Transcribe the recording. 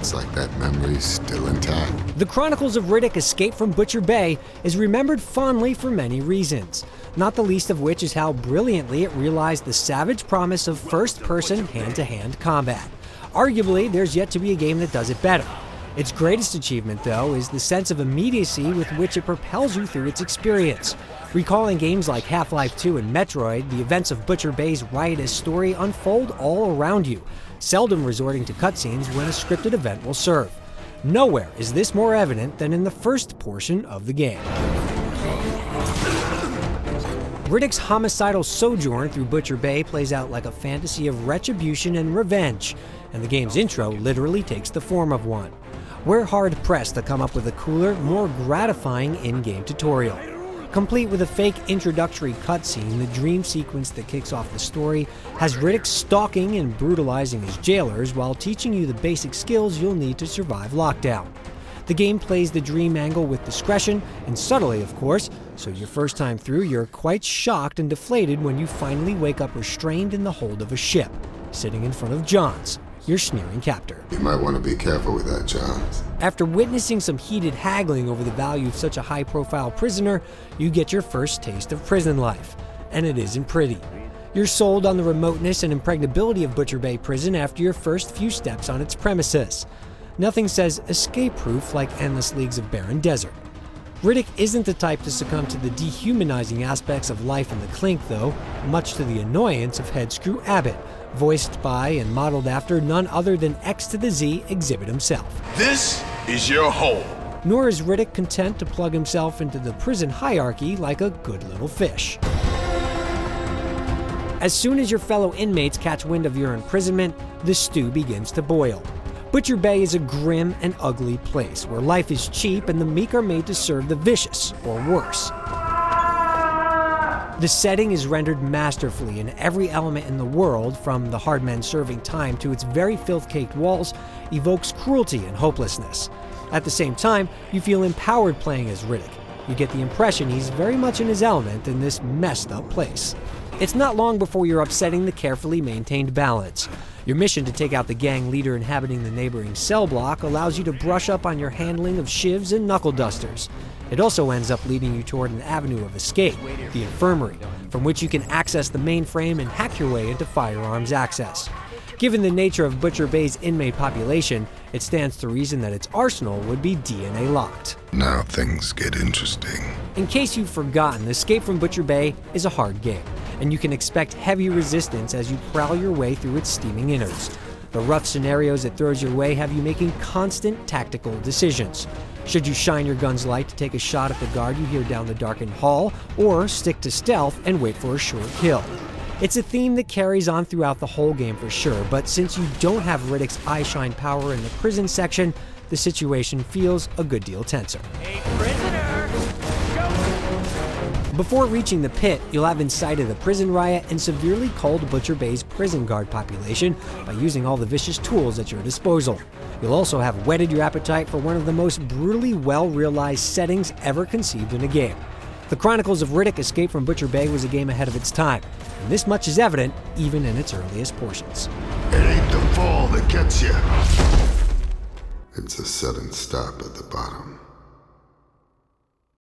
Looks like that memory's still intact. The Chronicles of Riddick Escape from Butcher Bay is remembered fondly for many reasons, not the least of which is how brilliantly it realized the savage promise of first-person, hand-to-hand combat. Arguably, there's yet to be a game that does it better. Its greatest achievement, though, is the sense of immediacy with which it propels you through its experience. Recalling games like Half-Life 2 and Metroid, the events of Butcher Bay's riotous story unfold all around you, seldom resorting to cutscenes when a scripted event will serve. Nowhere is this more evident than in the first portion of the game. Riddick's homicidal sojourn through Butcher Bay plays out like a fantasy of retribution and revenge, and the game's intro literally takes the form of one. We're hard-pressed to come up with a cooler, more gratifying in-game tutorial. Complete with a fake introductory cutscene, the dream sequence that kicks off the story has Riddick stalking and brutalizing his jailers while teaching you the basic skills you'll need to survive lockdown. The game plays the dream angle with discretion, and subtly of course, so your first time through you're quite shocked and deflated when you finally wake up restrained in the hold of a ship, sitting in front of Johns, your sneering captor. You might want to be careful with that, Johns. After witnessing some heated haggling over the value of such a high-profile prisoner, you get your first taste of prison life, and it isn't pretty. You're sold on the remoteness and impregnability of Butcher Bay Prison after your first few steps on its premises. Nothing says escape-proof like endless leagues of barren desert. Riddick isn't the type to succumb to the dehumanizing aspects of life in the clink, though, much to the annoyance of Headscrew Abbott, voiced by and modeled after none other than X to the Z Exhibit himself. This is your home. Nor is Riddick content to plug himself into the prison hierarchy like a good little fish. As soon as your fellow inmates catch wind of your imprisonment, the stew begins to boil. Butcher Bay is a grim and ugly place where life is cheap and the meek are made to serve the vicious, or worse. The setting is rendered masterfully, and every element in the world, from the hard men serving time to its very filth-caked walls, evokes cruelty and hopelessness. At the same time, you feel empowered playing as Riddick. You get the impression he's very much in his element in this messed-up place. It's not long before you're upsetting the carefully maintained balance. Your mission to take out the gang leader inhabiting the neighboring cell block allows you to brush up on your handling of shivs and knuckle dusters. It also ends up leading you toward an avenue of escape, the infirmary, from which you can access the mainframe and hack your way into firearms access. Given the nature of Butcher Bay's inmate population, it stands to reason that its arsenal would be DNA locked. Now things get interesting. In case you've forgotten, Escape from Butcher Bay is a hard game, and you can expect heavy resistance as you prowl your way through its steaming innards. The rough scenarios it throws your way have you making constant tactical decisions. Should you shine your gun's light to take a shot at the guard you hear down the darkened hall, or stick to stealth and wait for a short kill? It's a theme that carries on throughout the whole game for sure, but since you don't have Riddick's eyeshine power in the prison section, the situation feels a good deal tenser. Hey, prisoner! Go! Before reaching the pit, you'll have incited a prison riot and severely culled Butcher Bay's prison guard population by using all the vicious tools at your disposal. You'll also have whetted your appetite for one of the most brutally well-realized settings ever conceived in a game. The Chronicles of Riddick Escape from Butcher Bay was a game ahead of its time, and this much is evident even in its earliest portions. It ain't the fall that gets you. It's a sudden stop at the bottom.